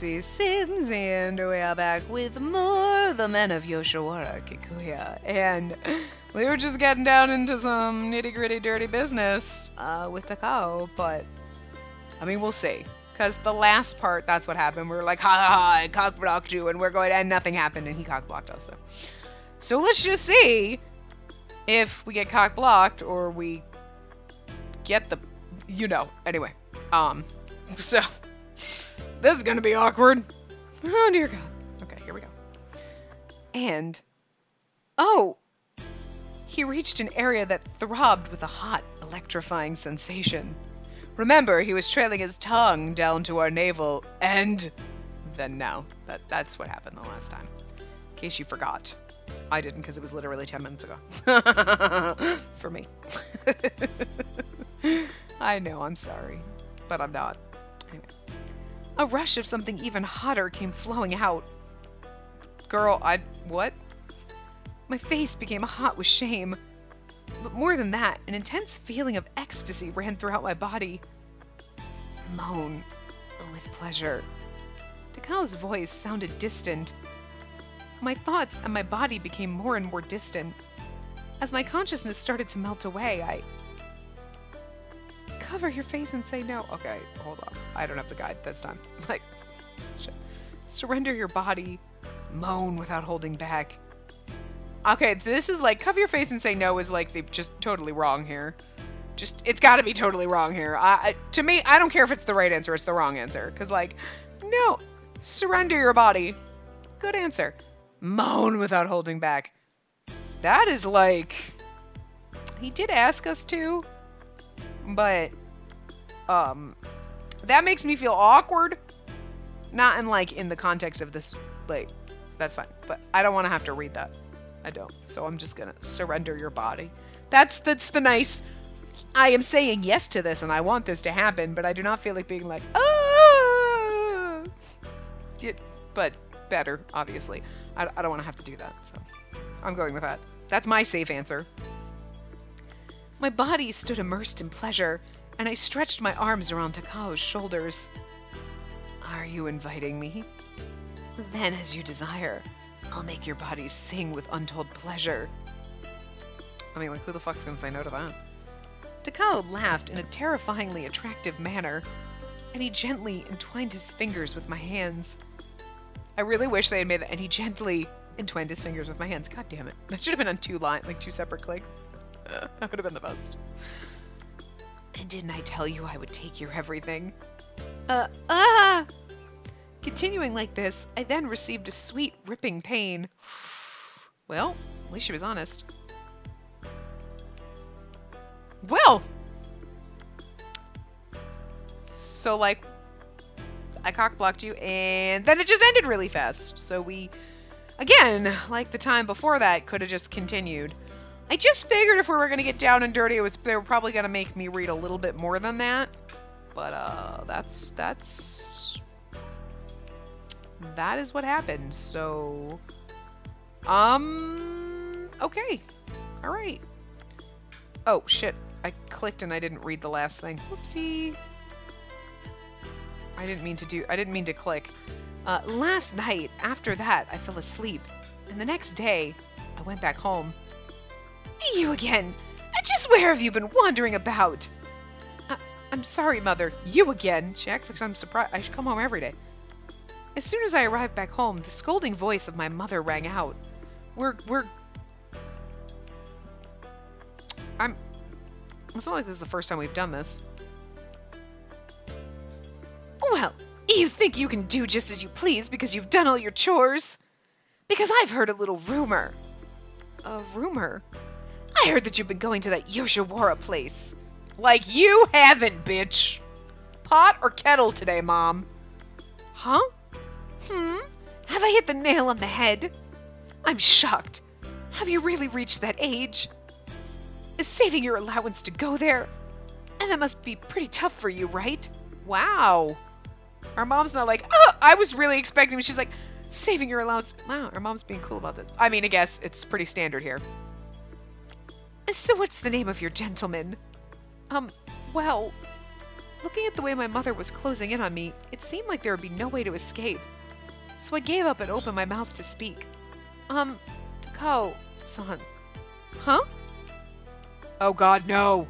Spacey Sims, and we are back with more The Men of Yoshiwara, Kikuya, and we were just getting down into some nitty-gritty dirty business with Takao, but, I mean, we'll see, because the last part, that's what happened. We were like, ha ha ha, I cock-blocked you, and we're going, and nothing happened, and he cock-blocked us, so let's just see if we get cock-blocked, or we get the, anyway, so... This is gonna be awkward. Oh, dear God. Okay, here we go. And... Oh! He reached an area that throbbed with a hot, electrifying sensation. Remember, he was trailing his tongue down to our navel, and... Then now. That's what happened the last time. In case you forgot. I didn't, because it was literally 10 minutes ago. For me. I know, I'm sorry. But I'm not. Anyway. A rush of something even hotter came flowing out. Girl, what? My face became hot with shame. But more than that, an intense feeling of ecstasy ran throughout my body. Moan with pleasure. Takao's voice sounded distant. My thoughts and my body became more and more distant. As my consciousness started to melt away, I... Cover your face and say no. Okay, hold on. I don't have the guide this time. Like, shit. Surrender your body. Moan without holding back. Okay, this is like, cover your face and say no is like, they're just totally wrong here. It's gotta be totally wrong here. To me, I don't care if it's the right answer, it's the wrong answer. Because, like, no. Surrender your body. Good answer. Moan without holding back. That is like... He did ask us to, but... that makes me feel awkward. Not in the context of this, like, that's fine. But I don't want to have to read that. I don't. So I'm just gonna surrender your body. That's the nice, I am saying yes to this and I want this to happen, but I do not feel like being like, ah! But better, obviously. I don't want to have to do that, so I'm going with that. That's my safe answer. My body stood immersed in pleasure, and I stretched my arms around Takao's shoulders. Are you inviting me? Then, as you desire, I'll make your body sing with untold pleasure. I mean, like, who the fuck's gonna say no to that? Takao laughed in a terrifyingly attractive manner, and he gently entwined his fingers with my hands. I really wish they had made that, and he gently entwined his fingers with my hands. God damn it. That should have been on two separate clicks. That would have been the best. And didn't I tell you I would take your everything? Continuing like this, I then received a sweet, ripping pain. Well, at least she was honest. Well! So, like, I cock-blocked you, and then it just ended really fast. So we, again, like the time before that, could have just continued. I just figured if we were going to get down and dirty, they were probably going to make me read a little bit more than that. But, that is what happened. So, okay. Alright. Oh, shit. I clicked and I didn't read the last thing. Whoopsie. I didn't mean to click. Last night, after that, I fell asleep. And the next day, I went back home. You again! Just where have you been wandering about? I'm sorry, Mother. You again? She acts like I'm surprised. I should come home every day. As soon as I arrived back home, the scolding voice of my mother rang out. It's not like this is the first time we've done this. Well, you think you can do just as you please because you've done all your chores? Because I've heard a little rumor. A rumor? I heard that you've been going to that Yoshiwara place. Like you haven't, bitch. Pot or kettle today, Mom? Huh? Have I hit the nail on the head? I'm shocked. Have you really reached that age? Is saving your allowance to go there? And that must be pretty tough for you, right? Wow. Our mom's not like, oh, I was really expecting. She's like, saving your allowance. Wow, our mom's being cool about this. I mean, I guess it's pretty standard here. So what's the name of your gentleman? Well, Looking at the way my mother was closing in on me, it seemed like there would be no way to escape. So I gave up and opened my mouth to speak. Takao-san. Huh? Oh god, no.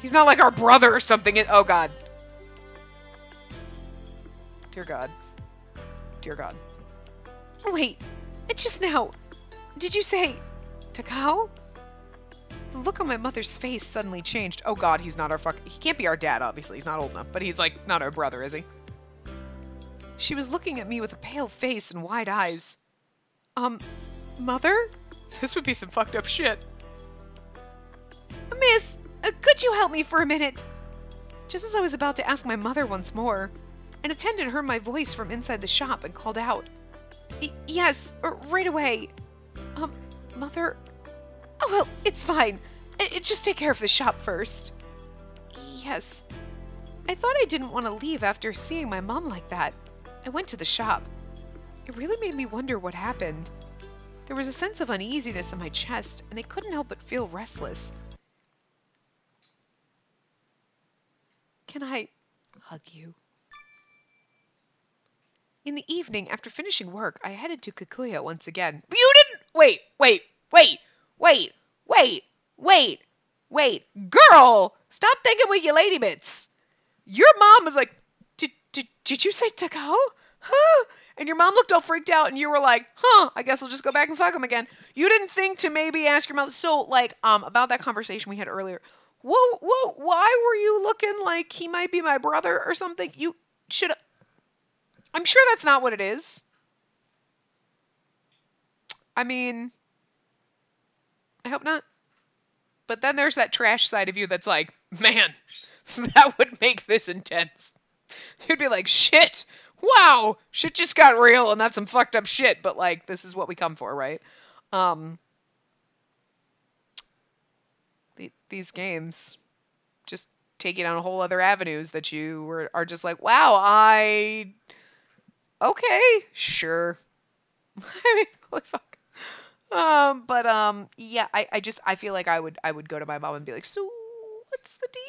He's not like our brother or something. Oh god. Dear god. Dear god. Wait, it's just now. Did you say Takao? The look on my mother's face suddenly changed. Oh god, he's not our he can't be our dad, obviously. He's not old enough, but he's like not our brother, is he? She was looking at me with a pale face and wide eyes. Mother? This would be some fucked up shit. Miss, could you help me for a minute? Just as I was about to ask my mother once more, an attendant heard my voice from inside the shop and called out. Yes, right away. Mother? Oh, well, it's fine. Just take care of the shop first. Yes. I thought I didn't want to leave after seeing my mom like that. I went to the shop. It really made me wonder what happened. There was a sense of uneasiness in my chest, and I couldn't help but feel restless. Can I hug you? In the evening, after finishing work, I headed to Kikuya once again. You didn't... Wait. Girl! Stop thinking with your lady bits. Your mom was like, did you say Takao? Huh? And your mom looked all freaked out, and you were like, huh, I guess I'll just go back and fuck him again. You didn't think to maybe ask your mom. So, like, about that conversation we had earlier. Whoa, why were you looking like he might be my brother or something? You should... I'm sure that's not what it is. I mean, I hope not. But then there's that trash side of you that's like, man, that would make this intense. You'd be like, shit, wow, shit just got real and that's some fucked up shit. But like, this is what we come for, right? These games just take you down a whole other avenues that you are just like, wow, okay, sure. I mean, holy fuck. Yeah, I feel like I would go to my mom and be like, so what's the deal?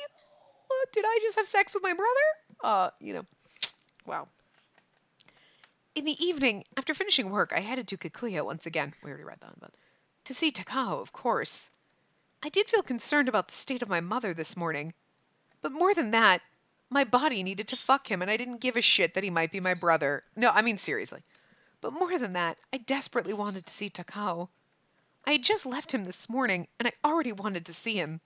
Did I just have sex with my brother? Wow. In the evening, after finishing work, I headed to Kikuya once again. We already read that, but to see Takao, of course. I did feel concerned about the state of my mother this morning. But more than that, my body needed to fuck him, and I didn't give a shit that he might be my brother. No, I mean seriously. But more than that, I desperately wanted to see Takao. I had just left him this morning, and I already wanted to see him.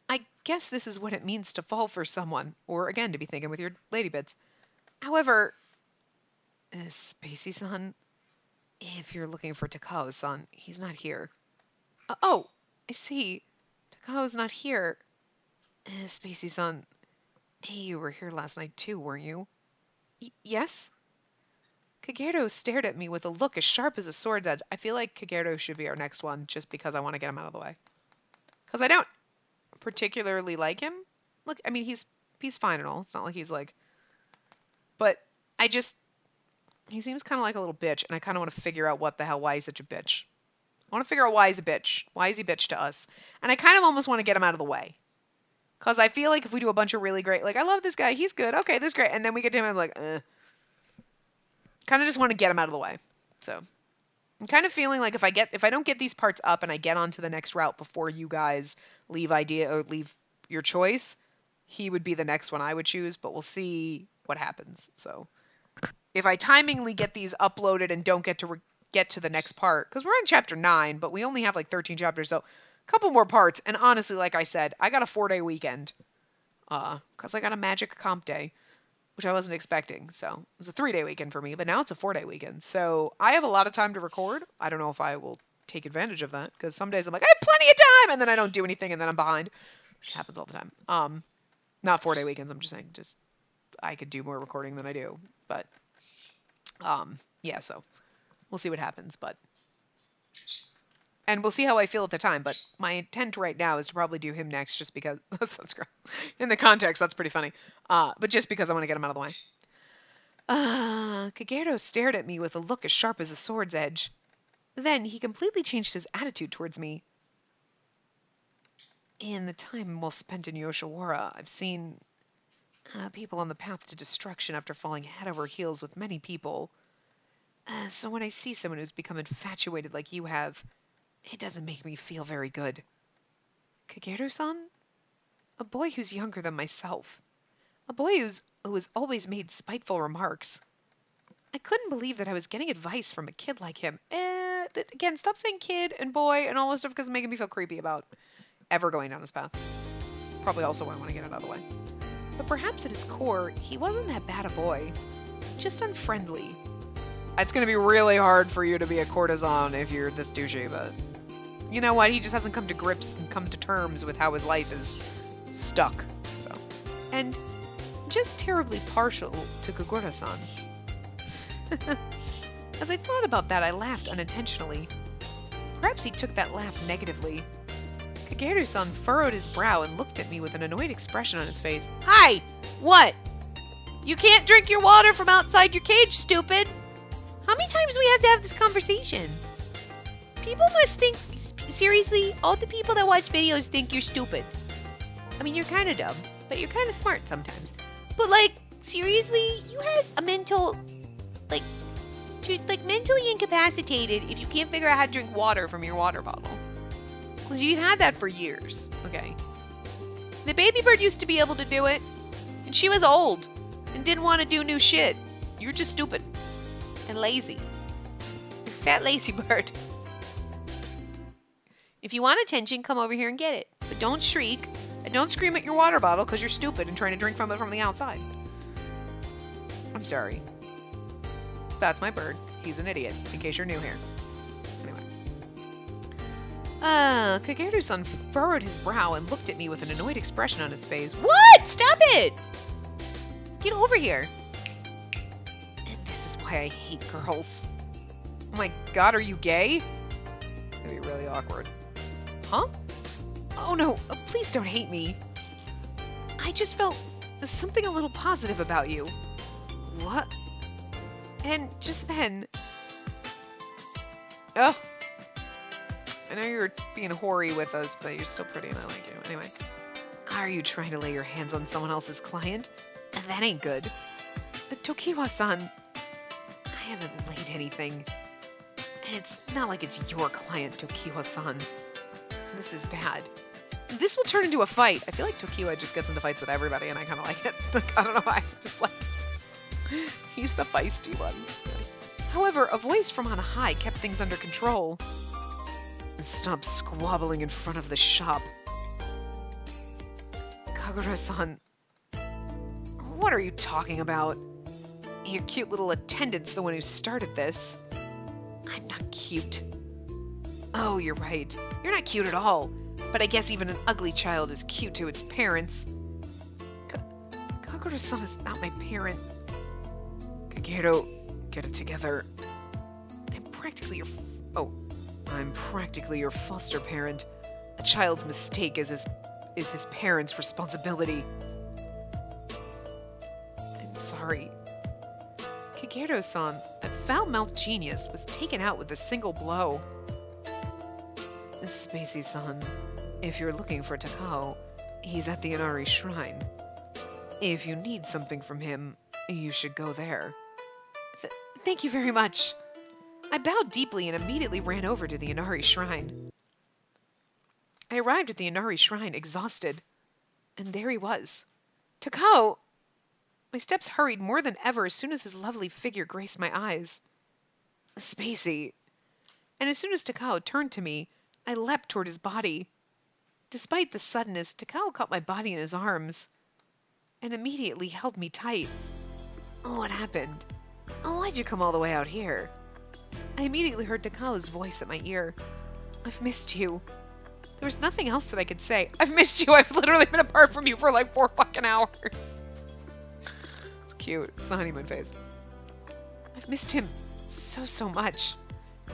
I guess this is what it means to fall for someone, or again, to be thinking with your lady bits. However, Spacey-san, if you're looking for Takao-san, he's not here. Oh, I see. Takao's not here. Spacey-san, hey, you were here last night too, weren't you? Yes? Kagero stared at me with a look as sharp as a sword's edge. I feel like Kagero should be our next one, just because I want to get him out of the way. Because I don't particularly like him. Look, I mean, he's fine and all. It's not like he's like... But he seems kind of like a little bitch, and I kind of want to figure out why he's such a bitch. I want to figure out why he's a bitch. Why is he bitch to us? And I kind of almost want to get him out of the way. Because I feel like if we do a bunch of really great... Like, I love this guy. He's good. Okay, this is great. And then we get to him and I'm like, kind of just want to get him out of the way. So I'm kind of feeling like if I don't get these parts up and I get onto the next route before you guys leave your choice, he would be the next one I would choose, but we'll see what happens. So if I timingly get these uploaded and don't get to the next part, because we're in chapter 9, but we only have like 13 chapters, so a couple more parts. And honestly, like I said, I got a 4-day weekend because I got a magic comp day, which I wasn't expecting. So it was a 3-day weekend for me, but now it's a 4-day weekend. So I have a lot of time to record. I don't know if I will take advantage of that, because some days I'm like, I have plenty of time, and then I don't do anything, and then I'm behind. This happens all the time. Not 4-day weekends, I'm just saying, I could do more recording than I do. But yeah, so we'll see what happens, and we'll see how I feel at the time. But my intent right now is to probably do him next, just because that's great. In the context, that's pretty funny. But just because I want to get him out of the way. Kagero stared at me with a look as sharp as a sword's edge. Then he completely changed his attitude towards me. In the time well spent in Yoshiwara, I've seen People on the path to destruction after falling head over heels with many people. So when I see someone who's become infatuated like you have, it doesn't make me feel very good. Kageru-san? A boy who's younger than myself. A boy who has always made spiteful remarks. I couldn't believe that I was getting advice from a kid like him. Again, stop saying kid and boy and all this stuff because it's making me feel creepy about ever going down his path. Probably also why I want to get it out of the way. But perhaps at his core, he wasn't that bad a boy. Just unfriendly. It's going to be really hard for you to be a courtesan if you're this douchey, but... You know what? He just hasn't come to grips and come to terms with how his life is stuck. So. And just terribly partial to Kagura-san. As I thought about that, I laughed unintentionally. Perhaps he took that laugh negatively. Kageru-san furrowed his brow and looked at me with an annoyed expression on his face. Hi! What? You can't drink your water from outside your cage, stupid! How many times do we have to have this conversation? People must think... Seriously, all the people that watch videos think you're stupid. I mean, you're kind of dumb, but you're kind of smart sometimes. But, like, seriously? You have a mental... Like, mentally incapacitated if you can't figure out how to drink water from your water bottle. Because you've had that for years, okay? The baby bird used to be able to do it, and she was old and didn't want to do new shit. You're just stupid and lazy. You're a fat, lazy bird. If you want attention, come over here and get it. But don't shriek, and don't scream at your water bottle because you're stupid and trying to drink from it from the outside. I'm sorry. That's my bird. He's an idiot, in case you're new here. Anyway. Kageru-san furrowed his brow and looked at me with an annoyed expression on his face. What? Stop it! Get over here. And this is why I hate girls. Oh my god, are you gay? It's gonna be really awkward. Huh? Oh no, please don't hate me. I just felt something a little positive about you. What? And just then... Oh! I know you're being hoary with us, but you're still pretty and I like you. Anyway. Are you trying to lay your hands on someone else's client? That ain't good. Tokiwa-san, I haven't laid anything. And it's not like it's your client, Tokiwa-san. This is bad. This will turn into a fight. I feel like Tokiwa just gets into fights with everybody and I kind of like it. I don't know why. Just like... He's the feisty one. However, a voice from on high kept things under control. Stop squabbling in front of the shop. Kagura-san, what are you talking about? Your cute little attendant's the one who started this. I'm not cute. Oh, you're right. You're not cute at all. But I guess even an ugly child is cute to its parents. Kagura-san is not my parent. Kageru, get it together. I'm practically your foster parent. A child's mistake is his parents' responsibility. I'm sorry. Kageru-san, that foul-mouthed genius, was taken out with a single blow. Spacey-san, if you're looking for Takao, he's at the Inari Shrine. If you need something from him, you should go there. Thank you very much. I bowed deeply and immediately ran over to the Inari Shrine. I arrived at the Inari Shrine exhausted, and there he was. Takao! My steps hurried more than ever as soon as his lovely figure graced my eyes. Spacey. And as soon as Takao turned to me, I leapt toward his body. Despite the suddenness, Takao caught my body in his arms and immediately held me tight. Oh, what happened? Oh, why'd you come all the way out here? I immediately heard Takao's voice at my ear. I've missed you. There was nothing else that I could say. I've missed you. I've literally been apart from you for like 4 fucking hours. It's cute. It's the honeymoon phase. I've missed him so much.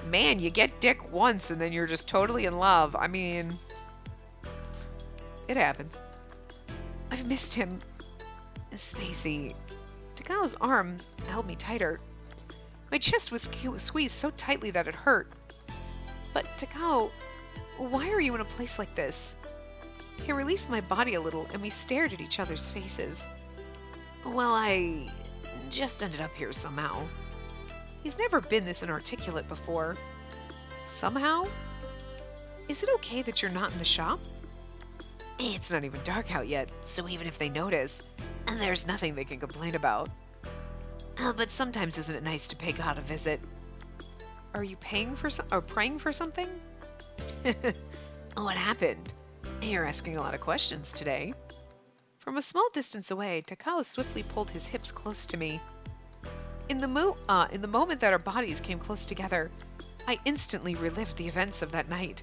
Man, you get dick once and then you're just totally in love. I mean, it happens. I've missed him. Spacey. Takao's arms held me tighter. My chest was squeezed so tightly that it hurt. But Takao, why are you in a place like this? He released my body a little and we stared at each other's faces. Well, I just ended up here somehow. He's never been this inarticulate before. Somehow? Is it okay that you're not in the shop? It's not even dark out yet, so even if they notice, there's nothing they can complain about. But sometimes isn't it nice to pay God a visit? Are you praying for something? What happened? You're asking a lot of questions today. From a small distance away, Takao swiftly pulled his hips close to me. In the moment that our bodies came close together, I instantly relived the events of that night.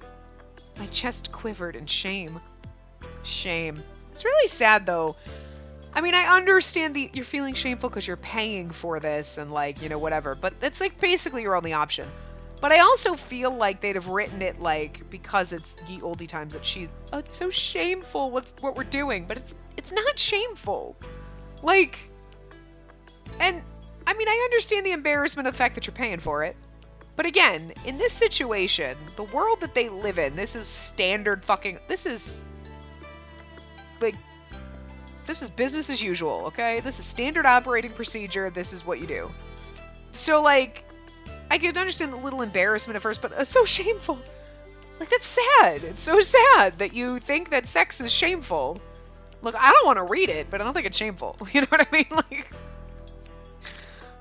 My chest quivered in shame. Shame. It's really sad, though. I mean, I understand you're feeling shameful because you're paying for this and, like, you know, whatever. But it's, like, basically your only option. But I also feel like they'd have written it, like, because it's ye olde times that she's, oh, it's so shameful what we're doing. But it's not shameful. Like, and, I mean, I understand the embarrassment of the fact that you're paying for it. But again, in this situation, the world that they live in, this is standard fucking, this is business as usual, okay? This is standard operating procedure. This is what you do. So, like, I could understand the little embarrassment at first, but it's so shameful. Like, that's sad. It's so sad that you think that sex is shameful. Look, I don't want to read it, but I don't think it's shameful. You know what I mean? Like,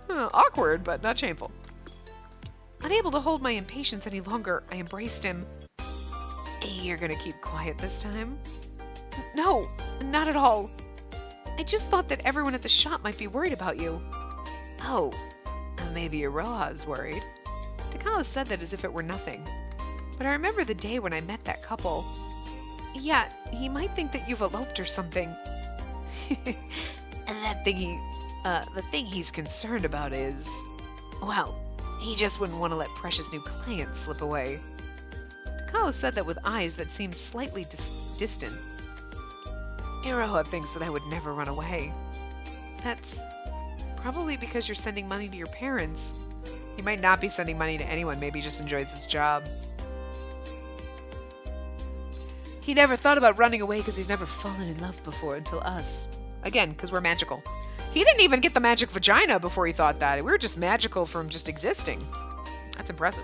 awkward, but not shameful. Unable to hold my impatience any longer, I embraced him. You're gonna keep quiet this time? No, not at all. I just thought that everyone at the shop might be worried about you. Oh, maybe Iroha's worried. Takao said that as if it were nothing. But I remember the day when I met that couple. Yeah, he might think that you've eloped or something. And the thing he's concerned about is, well, he just wouldn't want to let precious new clients slip away. Takao said that with eyes that seemed slightly distant. Iroha thinks that I would never run away. That's probably because you're sending money to your parents. He might not be sending money to anyone. Maybe he just enjoys his job. He never thought about running away because he's never fallen in love before until us. Again, because we're magical. He didn't even get the magic vagina before he thought that. We were just magical from just existing. That's impressive.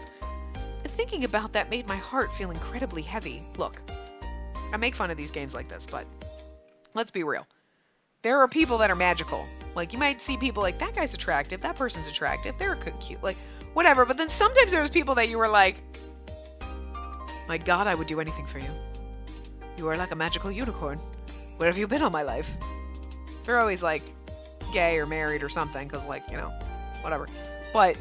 Thinking about that made my heart feel incredibly heavy. Look, I make fun of these games like this, but let's be real. There are people that are magical. Like, you might see people like, that guy's attractive, that person's attractive, they're cute, like, whatever. But then sometimes there's people that you were like, my God, I would do anything for you. You are like a magical unicorn. Where have you been all my life? They're always like gay or married or something, because, like, you know, whatever. But,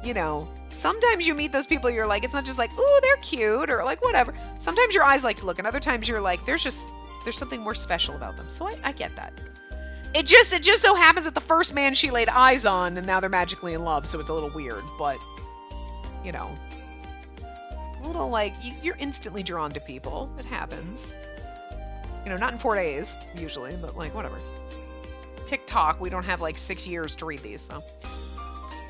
you know, sometimes you meet those people, you're like, it's not just like, ooh, they're cute, or like, whatever. Sometimes your eyes like to look, and other times you're like, there's something more special about them. So I get that. It just so happens that the first man she laid eyes on, and now they're magically in love, so it's a little weird, but, you know, a little, like, you're instantly drawn to people. It happens. You know, not in 4 days, usually, but, like, whatever. TikTok, we don't have, like, 6 years to read these, so.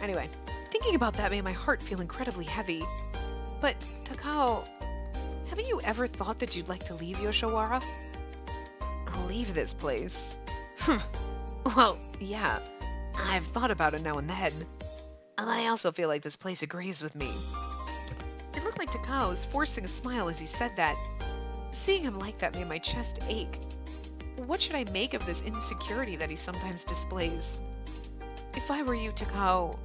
Anyway, thinking about that made my heart feel incredibly heavy. But, Takao, haven't you ever thought that you'd like to leave Yoshiwara? I'll leave this place. Well, yeah, I've thought about it now and then. But I also feel like this place agrees with me. It looked like Takao was forcing a smile as he said that. Seeing him like that made my chest ache. What should I make of this insecurity that he sometimes displays? If I were you, Takao,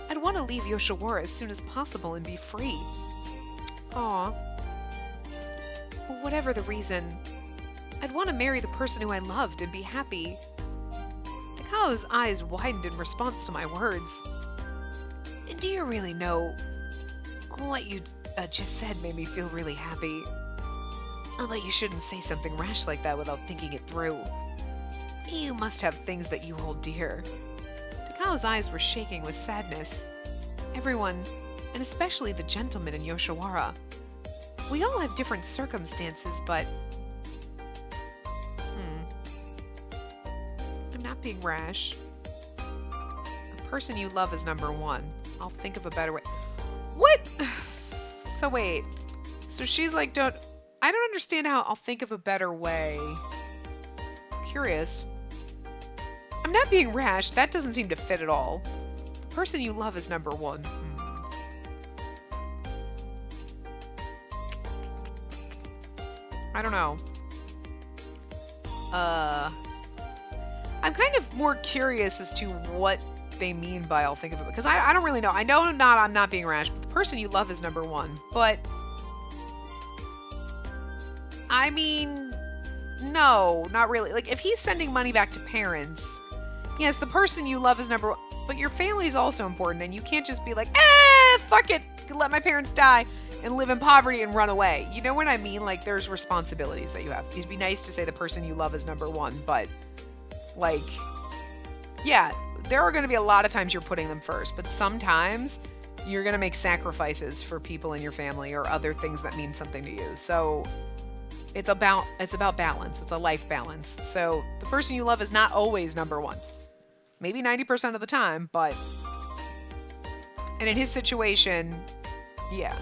I'd want to leave Yoshiwara as soon as possible and be free. Aw. Whatever the reason, I'd want to marry the person who I loved and be happy. Takao's eyes widened in response to my words. Do you really know? What you just said made me feel really happy. But you shouldn't say something rash like that without thinking it through. You must have things that you hold dear. Takao's eyes were shaking with sadness. Everyone, and especially the gentleman in Yoshiwara, we all have different circumstances, but I'm not being rash. The person you love is number one. I'll think of a better way. What? So wait. So she's like, I don't understand how I'll think of a better way. Curious. I'm not being rash. That doesn't seem to fit at all. The person you love is number one. I don't know. I'm kind of more curious as to what they mean by I'll think of it, because I don't really know. I know I'm not being rash, but the person you love is number one. But I mean, no, not really. Like, if he's sending money back to parents, yes, the person you love is number one, but your family is also important, and you can't just be like, fuck it, let my parents die and live in poverty and run away. You know what I mean? Like, there's responsibilities that you have. It'd be nice to say the person you love is number one, but, like, yeah, there are going to be a lot of times you're putting them first, but sometimes you're going to make sacrifices for people in your family or other things that mean something to you. So it's about balance. It's a life balance. So the person you love is not always number one. Maybe 90% of the time, but... And in his situation, yeah.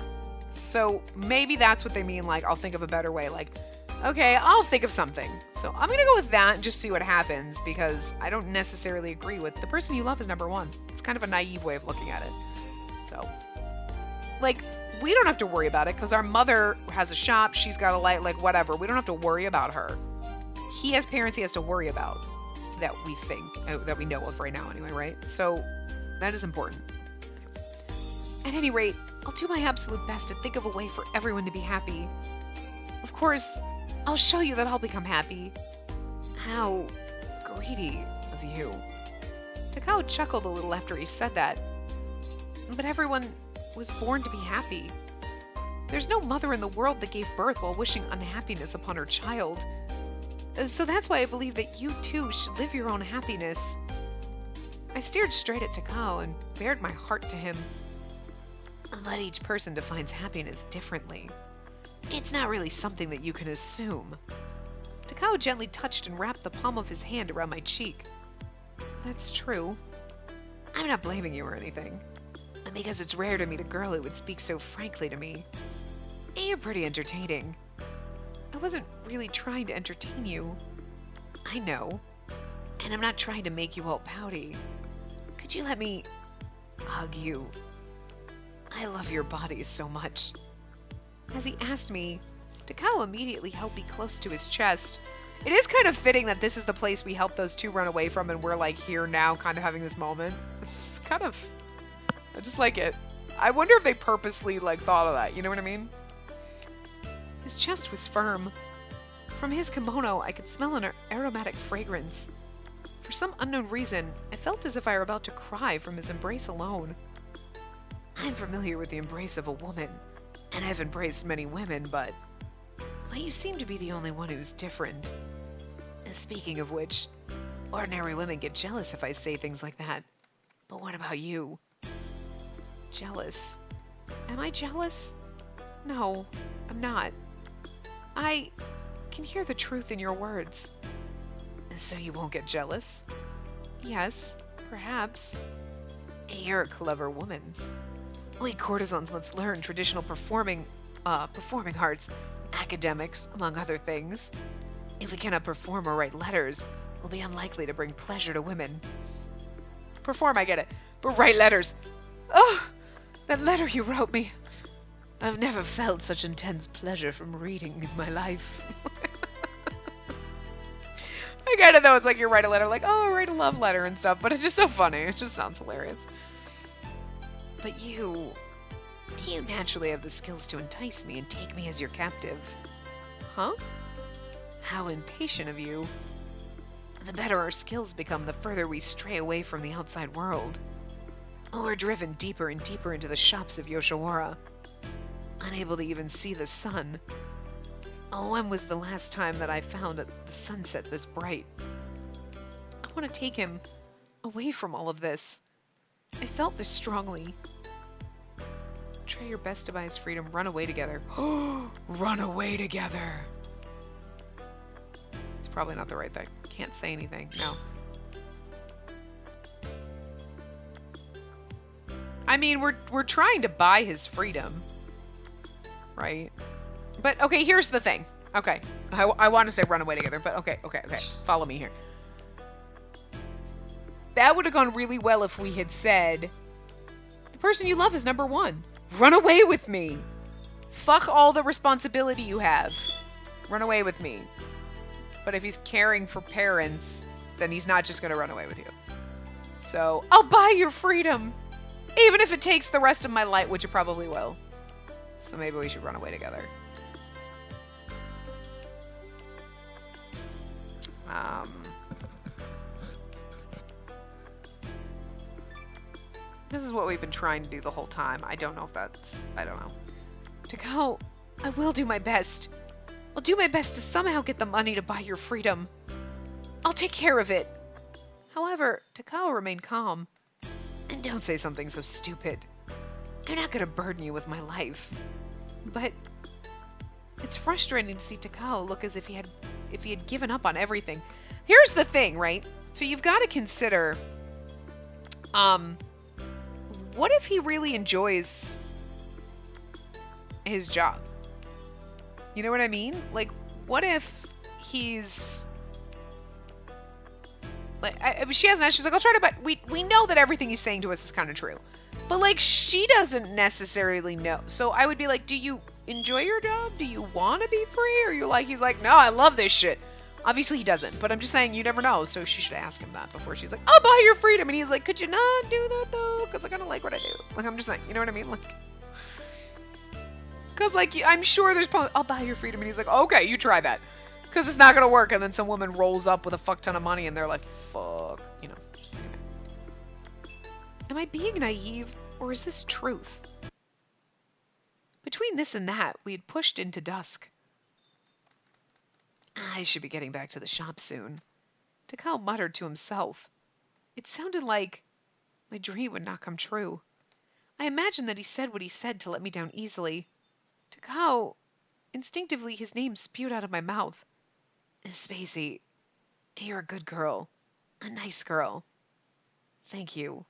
So maybe that's what they mean, like, I'll think of a better way. Like, okay, I'll think of something. So I'm going to go with that and just see what happens, because I don't necessarily agree with the person you love is number one. It's kind of a naive way of looking at it. So, like, we don't have to worry about it because our mother has a shop. She's got a light, like, whatever. We don't have to worry about her. He has parents he has to worry about that we think, that we know of right now anyway, right? So that is important. At any rate, I'll do my absolute best to think of a way for everyone to be happy. Of course, I'll show you that I'll become happy. How greedy of you. Takao chuckled a little after he said that. But everyone was born to be happy. There's no mother in the world that gave birth while wishing unhappiness upon her child. So that's why I believe that you too should live your own happiness. I stared straight at Takao and bared my heart to him. But each person defines happiness differently. It's not really something that you can assume. Takao gently touched and wrapped the palm of his hand around my cheek. That's true. I'm not blaming you or anything. Because it's rare to meet a girl who would speak so frankly to me. You're pretty entertaining. I wasn't really trying to entertain you. I know. And I'm not trying to make you all pouty. Could you let me hug you? I love your body so much. As he asked me, Takao immediately held me close to his chest. It is kind of fitting that this is the place we helped those two run away from, and we're like here now kind of having this moment. It's kind of... I just like it. I wonder if they purposely, like, thought of that. You know what I mean? His chest was firm. From his kimono, I could smell an aromatic fragrance. For some unknown reason, I felt as if I were about to cry from his embrace alone. I'm familiar with the embrace of a woman, and I've embraced many women, but you seem to be the only one who's different. Speaking of which, ordinary women get jealous if I say things like that. But what about you? Jealous? Am I jealous? No, I'm not. I can hear the truth in your words. So you won't get jealous? Yes, perhaps. You're a clever woman. We courtesans must learn traditional performing arts, academics, among other things. If we cannot perform or write letters, we'll be unlikely to bring pleasure to women. Perform, I get it, but write letters. Oh, that letter you wrote me. I've never felt such intense pleasure from reading in my life. I get it though, it's like you write a letter like, oh, write a love letter and stuff, but it's just so funny. It just sounds hilarious. But you naturally have the skills to entice me and take me as your captive. Huh? How impatient of you. The better our skills become, the further we stray away from the outside world. We're driven deeper and deeper into the shops of Yoshiwara, unable to even see the sun. When was the last time that I found the sunset this bright? I want to take him away from all of this. I felt this strongly. Try your best to buy his freedom. Run away together. Run away together. It's probably not the right thing. Can't say anything. No. I mean, we're trying to buy his freedom, right? But okay, here's the thing. Okay, I want to say run away together, but okay. Follow me here. That would have gone really well if we had said, the person you love is number one. Run away with me. Fuck all the responsibility you have. Run away with me. But if he's caring for parents, then he's not just going to run away with you. So, I'll buy your freedom. Even if it takes the rest of my life, which it probably will. So maybe we should run away together. This is what we've been trying to do the whole time. I don't know if that's... I don't know. Takao, I will do my best. I'll do my best to somehow get the money to buy your freedom. I'll take care of it. However, Takao remained calm. And don't say something so stupid. I'm not going to burden you with my life. But it's frustrating to see Takao look as if he had given up on everything. Here's the thing, right? So you've got to consider, what if he really enjoys his job? You know what I mean? Like, what if he's... Like, she hasn't asked. She's like, I'll try to, but we know that everything he's saying to us is kind of true. But, like, she doesn't necessarily know. So I would be like, do you enjoy your job? Do you want to be free? Or you're like, he's like, no, I love this shit. Obviously he doesn't. But I'm just saying, you never know. So she should ask him that before she's like, I'll buy your freedom. And he's like, could you not do that, though? Because I kind of like what I do. Like, I'm just saying, you know what I mean? Like, because, like, I'm sure there's probably, I'll buy your freedom. And he's like, okay, you try that. Because it's not going to work. And then some woman rolls up with a fuck ton of money and they're like, fuck, you know. Am I being naive or is this truth? Between this and that, we had pushed into dusk. I should be getting back to the shop soon. Takao muttered to himself. It sounded like my dream would not come true. I imagined that he said what he said to let me down easily. Takao, instinctively his name spewed out of my mouth. Spacey, you're a good girl. A nice girl. Thank you.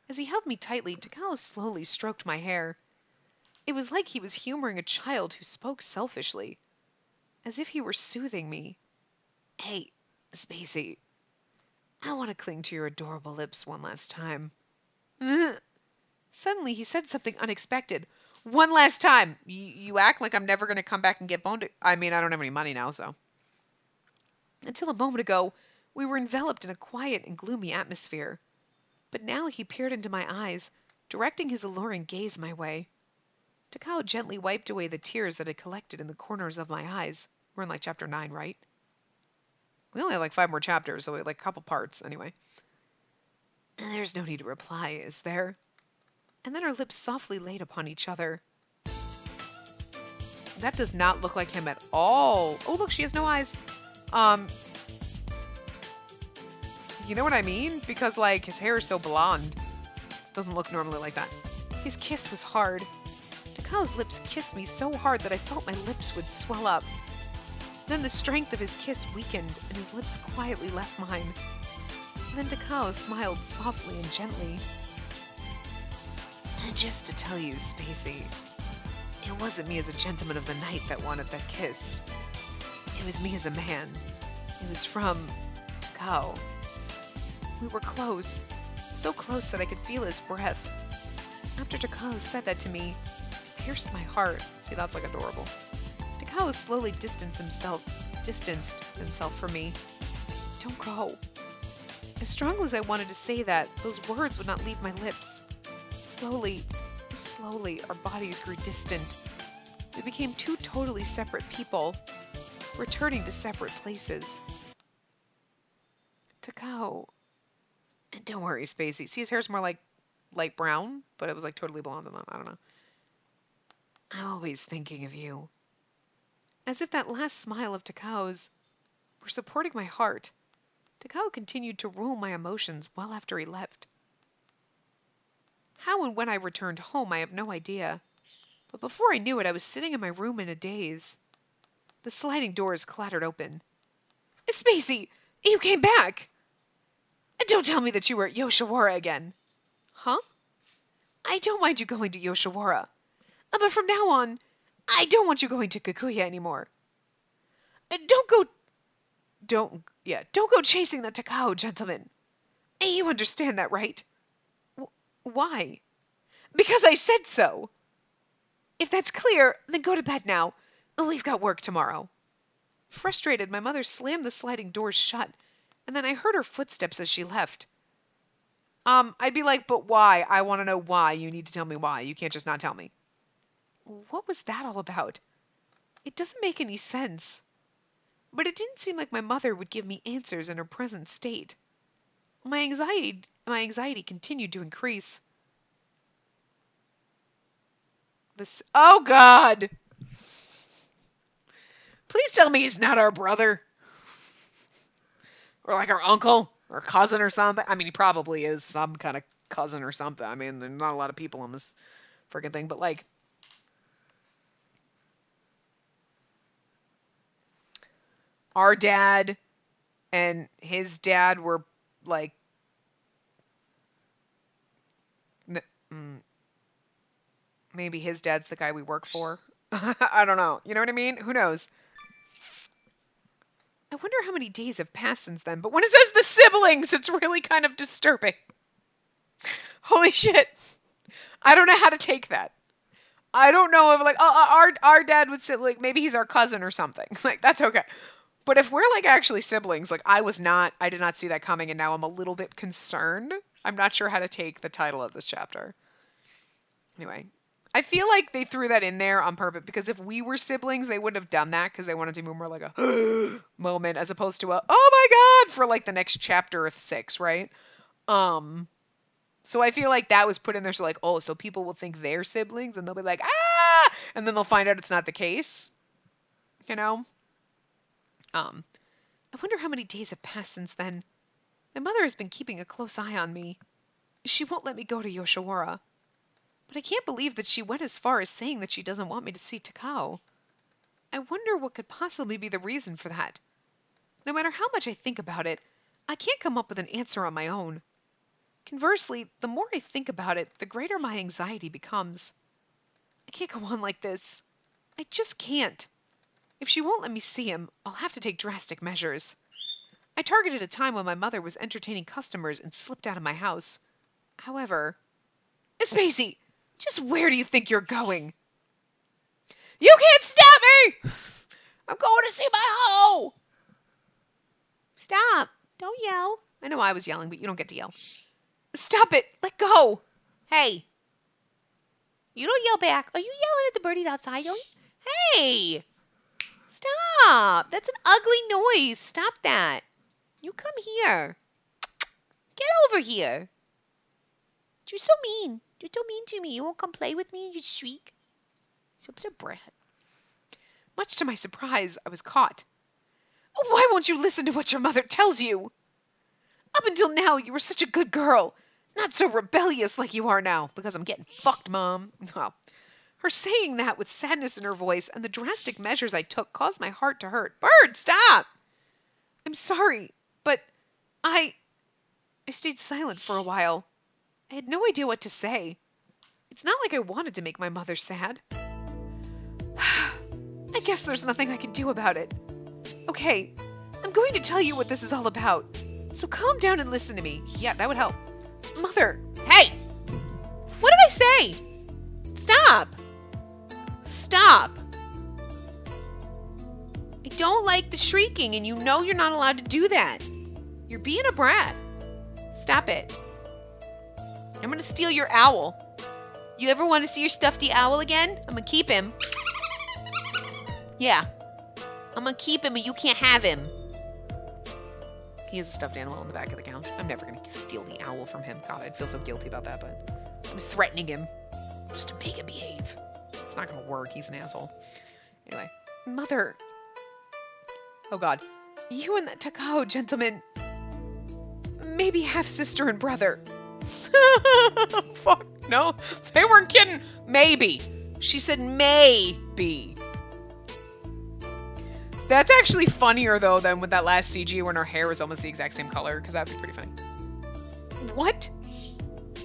As he held me tightly, Takao slowly stroked my hair. It was like he was humoring a child who spoke selfishly. As if he were soothing me. Hey, Spacey. I want to cling to your adorable lips one last time. Suddenly he said something unexpected. One last time. You act like I'm never going to come back and get boned. I mean, I don't have any money now, so... Until a moment ago, we were enveloped in a quiet and gloomy atmosphere. But now he peered into my eyes, directing his alluring gaze my way. Takao gently wiped away the tears that had collected in the corners of my eyes. We're in like chapter 9, right? We only have like 5 more chapters, so we have like a couple parts anyway. And there's no need to reply, is there? And then our lips softly laid upon each other. That does not look like him at all. Oh, look, she has no eyes. You know what I mean? Because, like, his hair is so blonde. It doesn't look normally like that. His kiss was hard. Takao's lips kissed me so hard that I felt my lips would swell up. Then the strength of his kiss weakened, and his lips quietly left mine. And then Takao smiled softly and gently. And just to tell you, Spacey, it wasn't me as a gentleman of the night that wanted that kiss. It was me as a man. It was from Takao. We were close, so close that I could feel his breath. After Takao said that to me, it pierced my heart. See, that's like adorable. Takao slowly distanced himself from me. Don't go. As strongly as I wanted to say that, those words would not leave my lips. Slowly, our bodies grew distant. We became 2 totally separate people, returning to separate places. Takao. And don't worry, Spacey. See, his hair's more like light brown, but it was like totally blonde and I don't know. I'm always thinking of you. As if that last smile of Takao's were supporting my heart, Takao continued to rule my emotions well after he left. How and when I returned home, I have no idea. But before I knew it, I was sitting in my room in a daze. The sliding doors clattered open. Spacey, you came back! And don't tell me that you were at Yoshiwara again. Huh? I don't mind you going to Yoshiwara. But from now on, I don't want you going to Kikuya anymore. Don't go chasing that Takao, gentleman. You understand that, right? Why? Because I said so. If that's clear, then go to bed now. We've got work tomorrow. Frustrated, my mother slammed the sliding doors shut, and then I heard her footsteps as she left. I'd be like, but why? I want to know why. You need to tell me why. You can't just not tell me. What was that all about? It doesn't make any sense. But it didn't seem like my mother would give me answers in her present state. My anxiety continued to increase. Oh God! Please tell me he's not our brother. Or like our uncle or cousin or something. I mean, he probably is some kind of cousin or something. I mean, there's not a lot of people on this freaking thing, but like, our dad and his dad were like, maybe his dad's the guy we work for. I don't know. You know what I mean? Who knows? I wonder how many days have passed since then, but when it says the siblings, it's really kind of disturbing. Holy shit. I don't know how to take that. I don't know if like our dad would say like maybe he's our cousin or something. Like that's okay. But if we're like actually siblings, like I did not see that coming, and now I'm a little bit concerned. I'm not sure how to take the title of this chapter. Anyway, I feel like they threw that in there on purpose because if we were siblings, they wouldn't have done that because they wanted to be more like a moment as opposed to a oh my god for like the next chapter of 6, right? So I feel like that was put in there so like, oh, so people will think they're siblings and they'll be like, ah, and then they'll find out it's not the case. You know? I wonder how many days have passed since then. My mother has been keeping a close eye on me. She won't let me go to Yoshiwara. But I can't believe that she went as far as saying that she doesn't want me to see Takao. I wonder what could possibly be the reason for that. No matter how much I think about it, I can't come up with an answer on my own. Conversely, the more I think about it, the greater my anxiety becomes. I can't go on like this. I just can't. If she won't let me see him, I'll have to take drastic measures. I targeted a time when my mother was entertaining customers and slipped out of my house. However... Spacey! Just where do you think you're going? You can't stop me! I'm going to see my hoe! Stop. Don't yell. I know I was yelling, but you don't get to yell. Stop it! Let go! Hey. You don't yell back. Are you yelling at the birdies outside, don't you? Hey! Stop! That's an ugly noise. Stop that. You come here. Get over here. You're so mean. You're so mean to me. You won't come play with me and you shriek. So bit of breath. Much to my surprise, I was caught. Why won't you listen to what your mother tells you? Up until now, you were such a good girl. Not so rebellious like you are now, because I'm getting fucked, Mom. Well, her saying that with sadness in her voice and the drastic measures I took caused my heart to hurt. Bird, stop! I'm sorry, but I stayed silent for a while. I had no idea what to say. It's not like I wanted to make my mother sad. I guess there's nothing I can do about it. Okay, I'm going to tell you what this is all about. So calm down and listen to me. Yeah, that would help. Mother! Hey! What did I say? Stop! Stop! I don't like the shrieking, and you know you're not allowed to do that. You're being a brat. Stop it. I'm gonna steal your owl. You ever want to see your stuffed owl again? I'm gonna keep him. Yeah. I'm gonna keep him and you can't have him. He has a stuffed animal on the back of the couch. I'm never gonna steal the owl from him. God, I'd feel so guilty about that, but I'm threatening him just to make him behave. It's not gonna work. He's an asshole. Anyway. Mother. Oh God. You and that Takao gentleman. Maybe half-sister and brother. Fuck, no. They weren't kidding. Maybe. She said maybe. That's actually funnier, though, than with that last CG when her hair was almost the exact same color, because that would be pretty funny. What?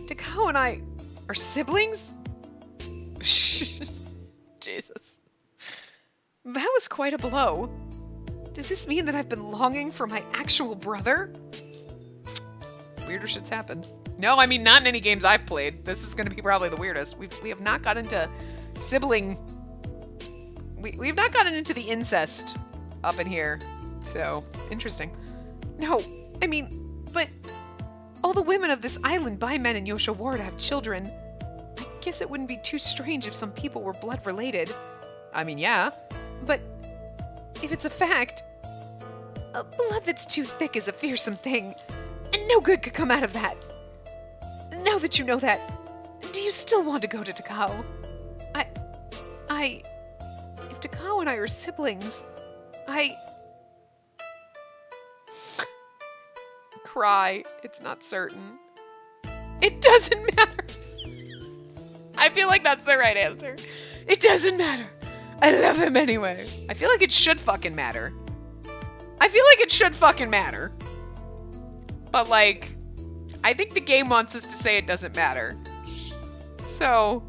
Takao and I are siblings? Jesus. That was quite a blow. Does this mean that I've been longing for my actual brother? Weirder shit's happened. No, I mean, not in any games I've played. This is going to be probably the weirdest. We have not gotten into sibling... We've not gotten into the incest up in here. So, interesting. No, I mean, but... all the women of this island buy men in Yoshiwara to have children. I guess it wouldn't be too strange if some people were blood related. I mean, yeah. But if it's a fact, a blood that's too thick is a fearsome thing, and no good could come out of that. Now that you know that, do you still want to go to Takao? If Takao and I are siblings, cry. It's not certain. It doesn't matter. I feel like that's the right answer. It doesn't matter. I love him anyway. I feel like it should fucking matter. I feel like it should fucking matter. But like, I think the game wants us to say it doesn't matter. So...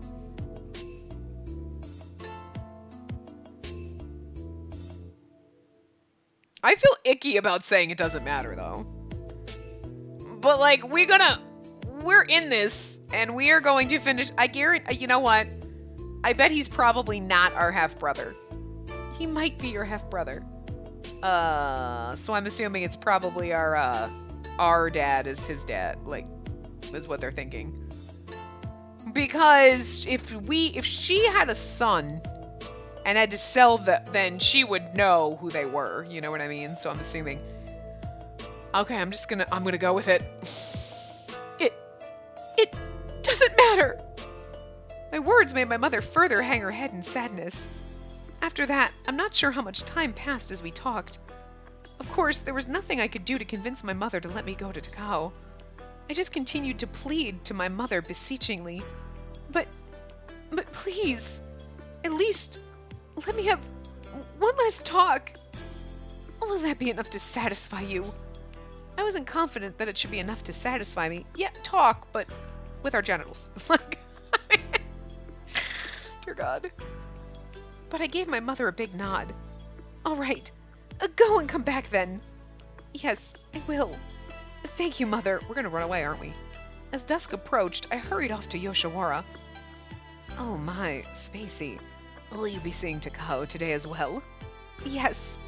I feel icky about saying it doesn't matter, though. But, like, we're in this, and we are going to finish... I guarantee... You know what? I bet he's probably not our half-brother. He might be your half-brother. So I'm assuming it's probably our dad is his dad, like, is what they're thinking. Because if she had a son and had to sell then she would know who they were, you know what I mean? So I'm assuming. Okay, I'm gonna go with it. It doesn't matter. My words made my mother further hang her head in sadness. After that, I'm not sure how much time passed as we talked. Of course, there was nothing I could do to convince my mother to let me go to Takao. I just continued to plead to my mother beseechingly. But please, at least let me have one last talk. Will that be enough to satisfy you? I wasn't confident that it should be enough to satisfy me. Yeah, talk, but with our genitals. Like, dear God. But I gave my mother a big nod. All right, go and come back then. Yes, I will. Thank you, Mother. We're gonna run away, aren't we? As dusk approached, I hurried off to Yoshiwara. Oh my, Spacey. Will you be seeing Takao today as well? Yes.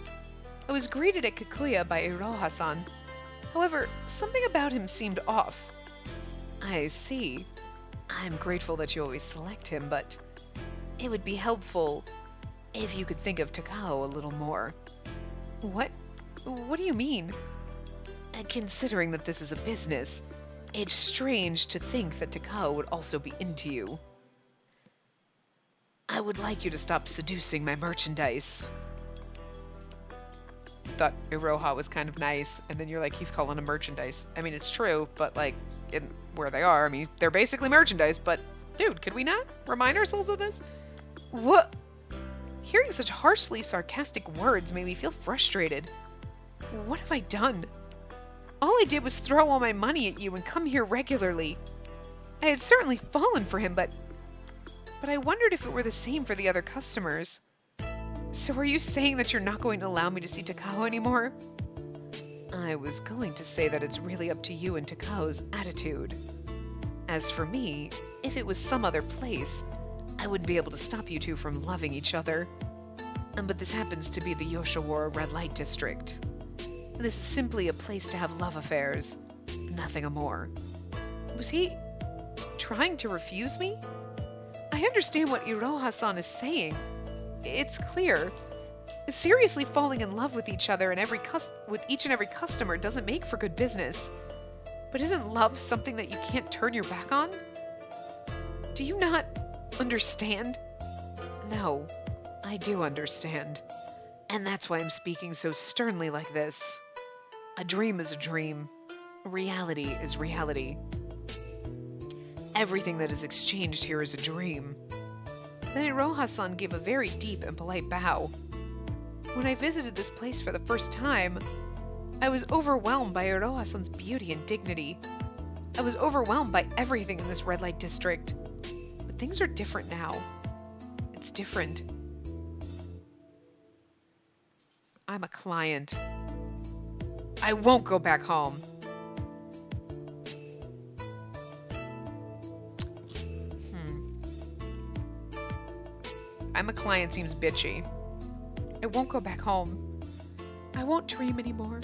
I was greeted at Kikuya by Iroha-san. However, something about him seemed off. I see. I'm grateful that you always select him, but it would be helpful if you could think of Takao a little more. What? What do you mean? Considering that this is a business, it's strange to think that Takao would also be into you. I would like you to stop seducing my merchandise. Thought Iroha was kind of nice, and then you're like, he's calling them merchandise. I mean, it's true, but like, in where they are, I mean, they're basically merchandise, but dude, could we not remind ourselves of this? What? Hearing such harshly sarcastic words made me feel frustrated. What have I done? All I did was throw all my money at you and come here regularly. I had certainly fallen for him, but I wondered if it were the same for the other customers. So are you saying that you're not going to allow me to see Takao anymore? I was going to say that it's really up to you and Takao's attitude. As for me, if it was some other place, I wouldn't be able to stop you two from loving each other. But this happens to be the Yoshiwara Red Light District. This is simply a place to have love affairs, nothing more. Was he trying to refuse me? I understand what Iroha-san is saying. It's clear. Seriously falling in love with each other and with each and every customer doesn't make for good business. But isn't love something that you can't turn your back on? Do you not understand? No, I do understand. And that's why I'm speaking so sternly like this. A dream is a dream. Reality is reality. Everything that is exchanged here is a dream. Then Iroha-san gave a very deep and polite bow. When I visited this place for the first time, I was overwhelmed by Iroha-san's beauty and dignity. I was overwhelmed by everything in this red light district. But things are different now. It's different. I'm a client. I won't go back home. I'm a client seems bitchy. I won't go back home. I won't dream anymore.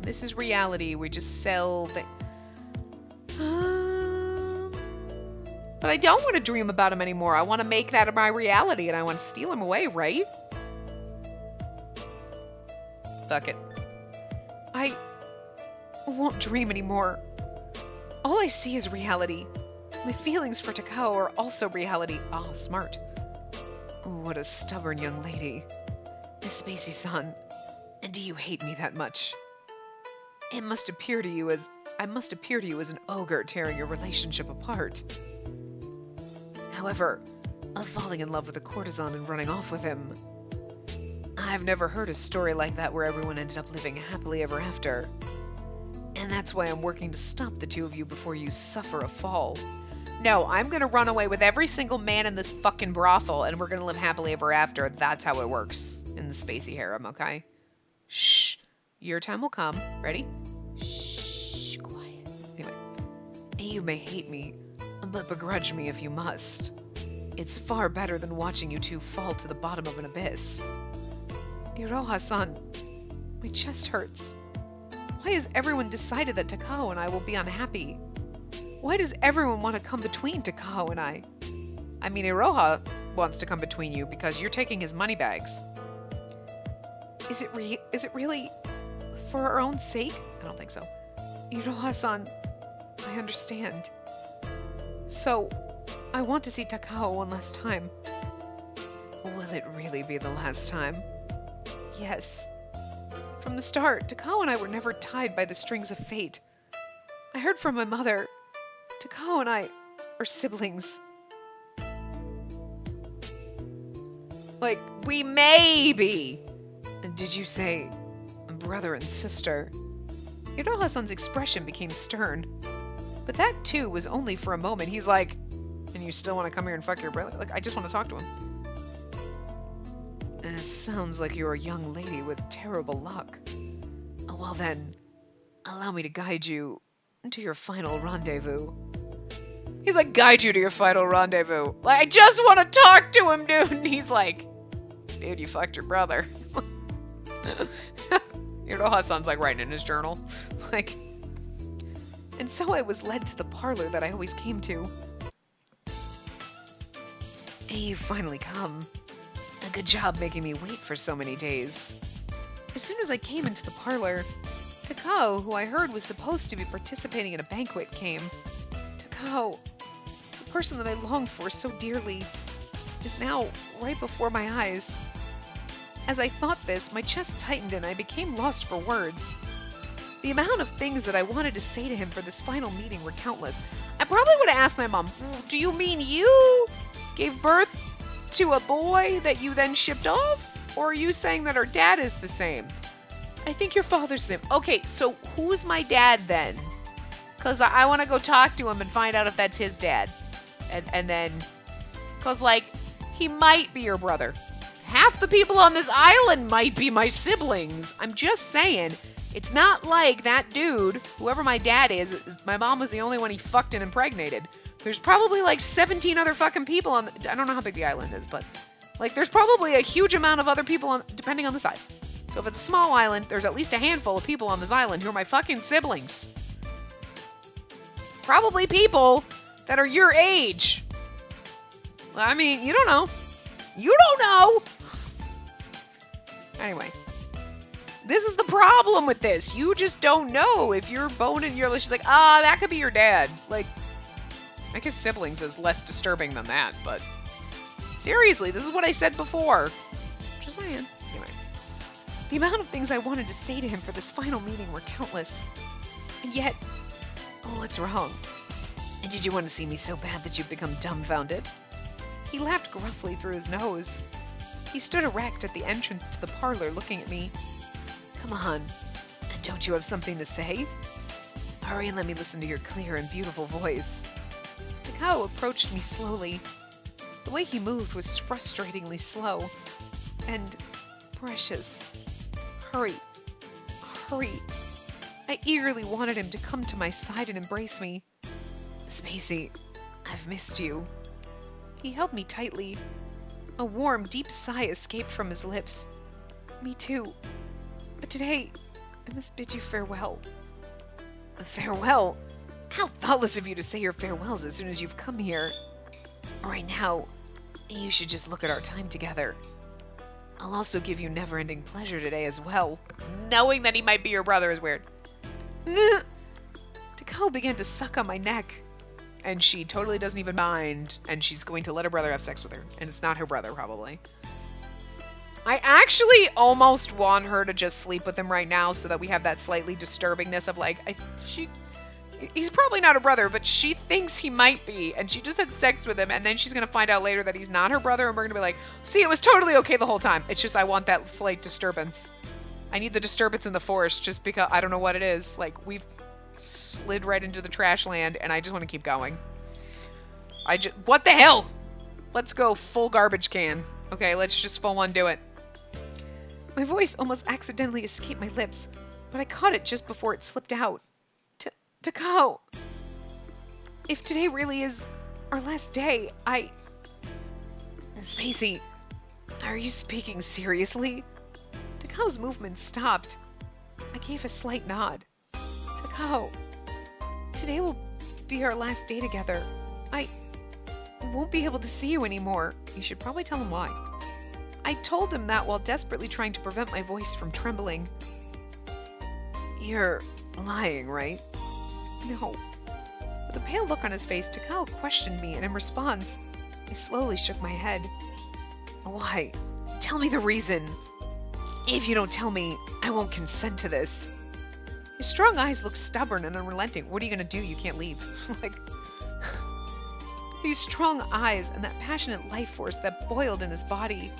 This is reality. We just sell the... But I don't want to dream about him anymore. I want to make that my reality, and I want to steal him away, right? Fuck it. I won't dream anymore. All I see is reality. My feelings for Takao are also reality. Ah, smart. What a stubborn young lady. Miss Spacey-san, and do you hate me that much? I must appear to you as an ogre tearing your relationship apart. However, of falling in love with a courtesan and running off with him. I've never heard a story like that where everyone ended up living happily ever after. And that's why I'm working to stop the two of you before you suffer a fall. No, I'm gonna run away with every single man in this fucking brothel and we're gonna live happily ever after. That's how it works in the Spacey harem, okay? Shh. Your time will come. Ready? Shh. Quiet. Anyway. You may hate me, but begrudge me if you must. It's far better than watching you two fall to the bottom of an abyss. Iroha-san, my chest hurts. Why has everyone decided that Takao and I will be unhappy? Why does everyone want to come between Takao and I? I mean, Iroha wants to come between you because you're taking his money bags. Is it really for our own sake? I don't think so. Iroha-san, I understand. So, I want to see Takao one last time. Will it really be the last time? Yes. From the start, Takao and I were never tied by the strings of fate. I heard from my mother. Takao and I are siblings. Like, we may be. Did you say brother and sister? Iroha-san's expression became stern. But that, too, was only for a moment. He's like, and you still want to come here and fuck your brother? Like, I just want to talk to him. It sounds like you're a young lady with terrible luck. Well then, allow me to guide you to your final rendezvous. He's like, guide you to your final rendezvous. Like, I just want to talk to him, dude. And he's like, dude, you fucked your brother. Iroha-san's like writing in his journal. Like, and so I was led to the parlor that I always came to. Hey, you finally come. A good job making me wait for so many days. As soon as I came into the parlor, Takao, who I heard was supposed to be participating in a banquet, came. Takao, the person that I longed for so dearly, is now right before my eyes. As I thought this, my chest tightened and I became lost for words. The amount of things that I wanted to say to him for this final meeting were countless. I probably would have asked my mom, do you mean you gave birth to a boy that you then shipped off? Or are you saying that our dad is the same? I think your father's the same. Okay, so who's my dad then? Because I want to go talk to him and find out if that's his dad. And then, because like, he might be your brother. Half the people on this island might be my siblings. I'm just saying, it's not like that dude, whoever my dad is, my mom was the only one he fucked and impregnated. There's probably like 17 other fucking people on I don't know how big the island is, but like there's probably a huge amount of other people on, depending on the size. So if it's a small island, there's at least a handful of people on this island who are my fucking siblings. Probably people that are your age. I mean, you don't know. You don't know! Anyway. This is the problem with this. You just don't know if you're boning your... She's like, that could be your dad. Like, I guess siblings is less disturbing than that, but... Seriously, this is what I said before. Just saying. Anyway. The amount of things I wanted to say to him for this final meeting were countless. And yet... Oh, what's wrong? And did you want to see me so bad that you've become dumbfounded? He laughed gruffly through his nose. He stood erect at the entrance to the parlor looking at me. Come on. Don't you have something to say? Hurry and let me listen to your clear and beautiful voice. Takao approached me slowly. The way he moved was frustratingly slow. And precious. Hurry. Hurry. I eagerly wanted him to come to my side and embrace me. Spacey, I've missed you. He held me tightly. A warm, deep sigh escaped from his lips. Me too. But today, I must bid you farewell. Farewell? How thoughtless of you to say your farewells as soon as you've come here. Right now, you should just look at our time together. I'll also give you never-ending pleasure today as well. Knowing that he might be your brother is weird. Takao began to suck on my neck. And she totally doesn't even mind. And she's going to let her brother have sex with her. And it's not her brother, probably. I actually almost want her to just sleep with him right now so that we have that slightly disturbingness of like, he's probably not her brother, but she thinks he might be, and she just had sex with him, and then she's going to find out later that he's not her brother, and we're going to be like, see, it was totally okay the whole time. It's just I want that slight disturbance. I need the disturbance in the forest just because I don't know what it is. Like, we've slid right into the trash land, and I just want to keep going. What the hell? Let's go full garbage can. Okay, let's just full on do it. My voice almost accidentally escaped my lips, but I caught it just before it slipped out. Takao, if today really is our last day, Spacey, are you speaking seriously? Takao's movement stopped. I gave a slight nod. Takao, today will be our last day together. I won't be able to see you anymore. You should probably tell him why. I told him that while desperately trying to prevent my voice from trembling. You're lying, right? No. With a pale look on his face, Takao questioned me, and in response, I slowly shook my head. Why? Tell me the reason. If you don't tell me, I won't consent to this. His strong eyes looked stubborn and unrelenting. What are you gonna do? You can't leave. Like, these strong eyes and that passionate life force that boiled in his body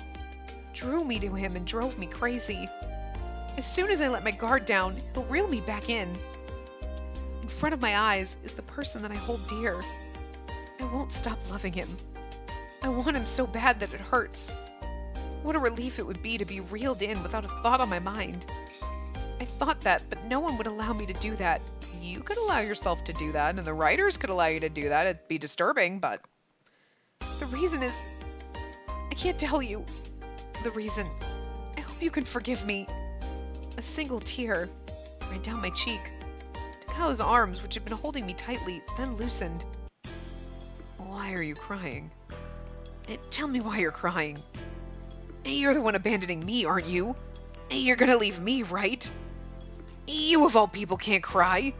drew me to him and drove me crazy. As soon as I let my guard down, he'll reel me back in. In front of my eyes is the person that I hold dear. I won't stop loving him. I want him so bad that it hurts. What a relief it would be to be reeled in without a thought on my mind. I thought that, but no one would allow me to do that. You could allow yourself to do that, and the writers could allow you to do that. It'd be disturbing, but the reason is, I can't tell you the reason. I hope you can forgive me. A single tear ran down my cheek. Takao's arms, which had been holding me tightly, then loosened. Why are you crying? Tell me why you're crying. You're the one abandoning me, aren't you? You're gonna leave me, right? You of all people can't cry.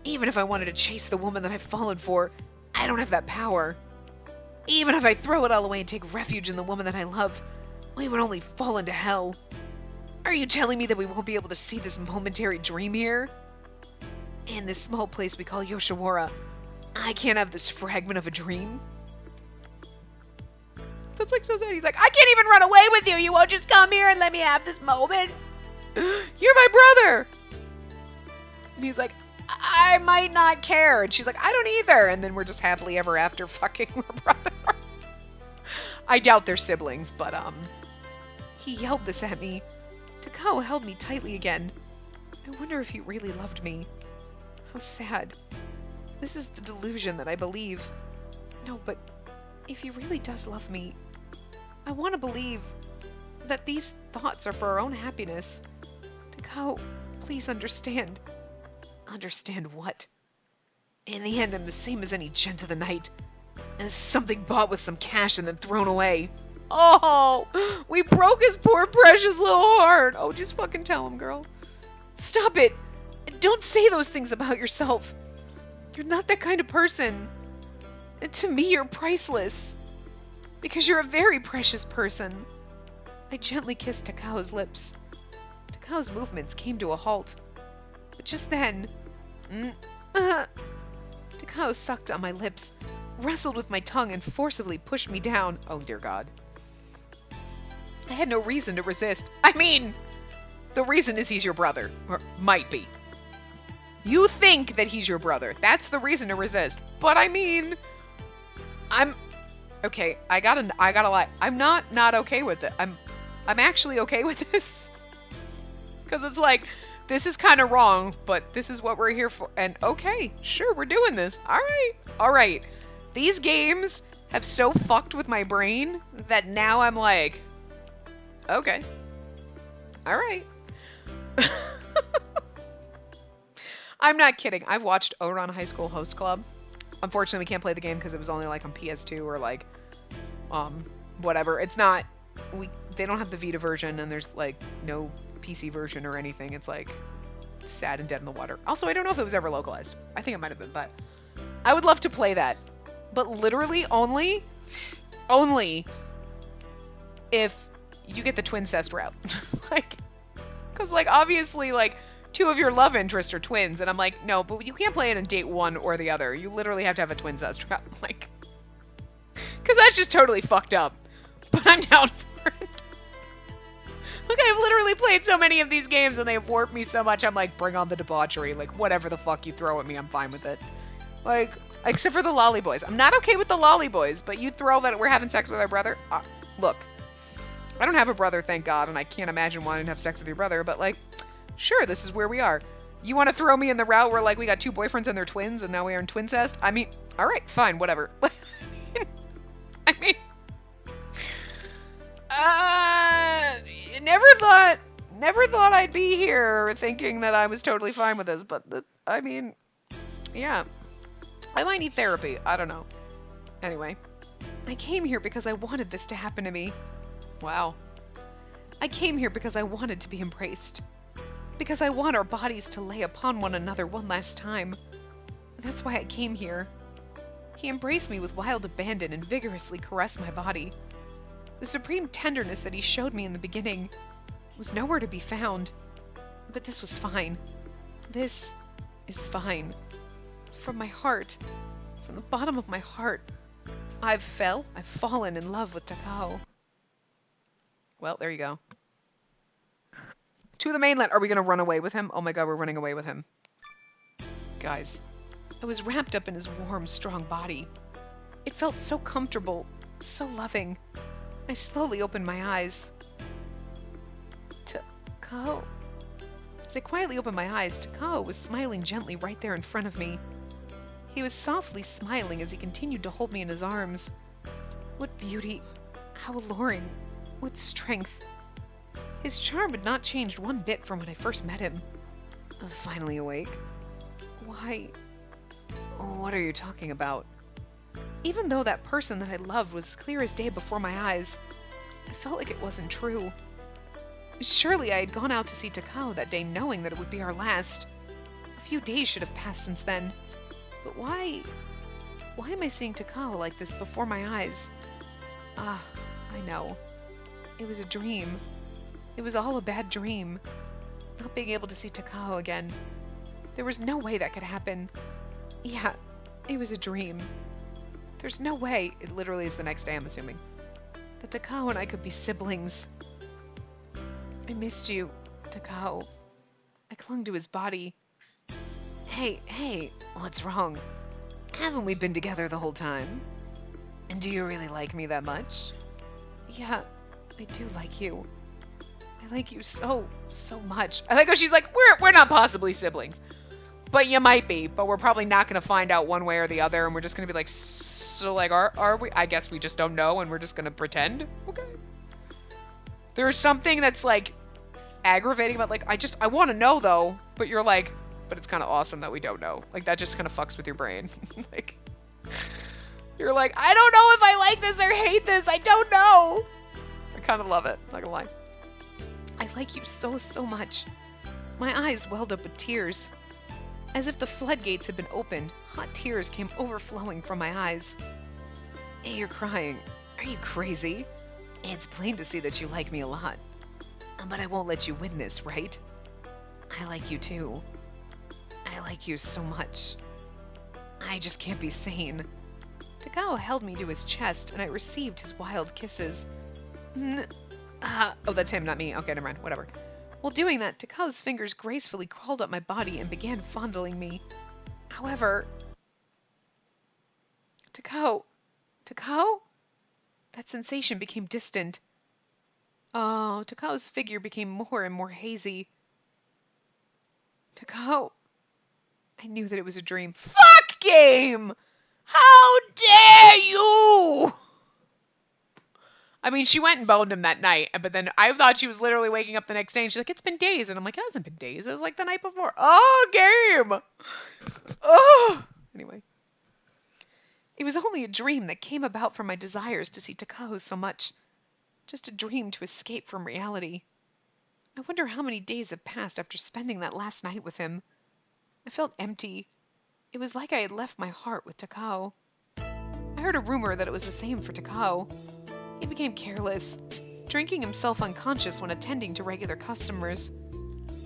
Even if I wanted to chase the woman that I've fallen for, I don't have that power. Even if I throw it all away and take refuge in the woman that I love, we would only fall into hell. Are you telling me that we won't be able to see this momentary dream here? In this small place we call Yoshiwara, I can't have this fragment of a dream? That's like so sad. He's like, I can't even run away with you. You won't just come here and let me have this moment. You're my brother. And he's like, I might not care. And she's like, I don't either. And then we're just happily ever after fucking her brother. I doubt they're siblings, but he yelled this at me. Takao held me tightly again. I wonder if he really loved me. How sad. This is the delusion that I believe. No, but if he really does love me, I want to believe that these thoughts are for our own happiness. Takao, please understand. Understand what? In the end, I'm the same as any gent of the night. As something bought with some cash and then thrown away. Oh, we broke his poor precious little heart. Oh, just fucking tell him, girl. Stop it. Don't say those things about yourself. You're not that kind of person. To me, you're priceless. Because you're a very precious person. I gently kissed Takao's lips. Takao's movements came to a halt. But just then... Takao sucked on my lips, wrestled with my tongue, and forcibly pushed me down. Oh, dear God. I had no reason to resist. I mean, the reason is he's your brother. Or might be. You think that he's your brother. That's the reason to resist. But I mean... Okay, I gotta lie. I'm not okay with it. I'm actually okay with this. Because it's like, this is kind of wrong, but this is what we're here for. And okay, sure, we're doing this. All right. These games have so fucked with my brain that now I'm like, okay, all right. I'm not kidding. I've watched Ouran High School Host Club. Unfortunately, we can't play the game because it was only like on PS2 or like, whatever. It's not, they don't have the Vita version and there's like no PC version or anything. It's like sad and dead in the water. Also, I don't know if it was ever localized. I think it might have been, but I would love to play that. But literally only if you get the twincest route. Like, because like obviously like two of your love interests are twins, and I'm like, no, but you can't play it in date one or the other. You literally have to have a twincest route. Like, because that's just totally fucked up. But I'm down for it. Look, I've literally played so many of these games and they've warped me so much. I'm like, bring on the debauchery. Like, whatever the fuck you throw at me, I'm fine with it. Like, except for the lolly boys. I'm not okay with the lolly boys, but you throw that we're having sex with our brother. Look, I don't have a brother, thank God, and I can't imagine wanting to have sex with your brother, but like, sure, this is where we are. You want to throw me in the route where like we got two boyfriends and they're twins and now we are in twincest? I mean, all right, fine, whatever. I mean, never thought I'd be here thinking that I was totally fine with this, but I mean, yeah, I might need therapy. I don't know. Anyway, I came here because I wanted this to happen to me. Wow. I came here because I wanted to be embraced. Because I want our bodies to lay upon one another one last time. That's why I came here. He embraced me with wild abandon and vigorously caressed my body. The supreme tenderness that he showed me in the beginning was nowhere to be found. But this was fine. This is fine. From my heart, from the bottom of my heart, I've fallen in love with Takao. Well, there you go. To the mainland. Are we going to run away with him? Oh my god, we're running away with him. Guys, I was wrapped up in his warm, strong body. It felt so comfortable, so loving. I slowly opened my eyes. Takao. As I quietly opened my eyes, Takao was smiling gently right there in front of me. He was softly smiling as he continued to hold me in his arms. What beauty. How alluring. What strength. His charm had not changed one bit from when I first met him. I'm finally awake. Why? What are you talking about? Even though that person that I loved was clear as day before my eyes, I felt like it wasn't true. Surely I had gone out to see Takao that day knowing that it would be our last. A few days should have passed since then. But why am I seeing Takao like this before my eyes? I know. It was a dream. It was all a bad dream. Not being able to see Takao again. There was no way that could happen. Yeah, it was a dream. There's no way, it literally is the next day I'm assuming, that Takao and I could be siblings. I missed you, Takao. I clung to his body. Hey, what's wrong? Haven't we been together the whole time? And do you really like me that much? Yeah, I do like you. I like you so much. I like how she's like, we're not possibly siblings. But you might be, but we're probably not going to find out one way or the other, and we're just going to be like, so like, are we? I guess we just don't know, and we're just going to pretend? Okay. There's something that's like aggravating about like, I want to know though, but you're like, but it's kind of awesome that we don't know. Like, that just kind of fucks with your brain. Like, you're like, I don't know if I like this or hate this. I don't know. I kind of love it. Not gonna lie. I like you so much. My eyes welled up with tears. As if the floodgates had been opened, hot tears came overflowing from my eyes. Hey, you're crying. Are you crazy? It's plain to see that you like me a lot. But I won't let you win this, right? I like you too. I like you so much. I just can't be sane. Takao held me to his chest, and I received his wild kisses. Oh, that's him, not me. Okay, never mind. Whatever. While doing that, Takao's fingers gracefully crawled up my body and began fondling me. However... Takao? That sensation became distant. Oh, Takao's figure became more and more hazy. Takao... I knew that it was a dream. Fuck game! How dare you! I mean, she went and boned him that night, but then I thought she was literally waking up the next day and she's like, it's been days. And I'm like, it hasn't been days. It was like the night before. Oh, game! Oh! Anyway. It was only a dream that came about from my desires to see Takao so much. Just a dream to escape from reality. I wonder how many days have passed after spending that last night with him. I felt empty. It was like I had left my heart with Takao. I heard a rumor that it was the same for Takao. He became careless, drinking himself unconscious when attending to regular customers.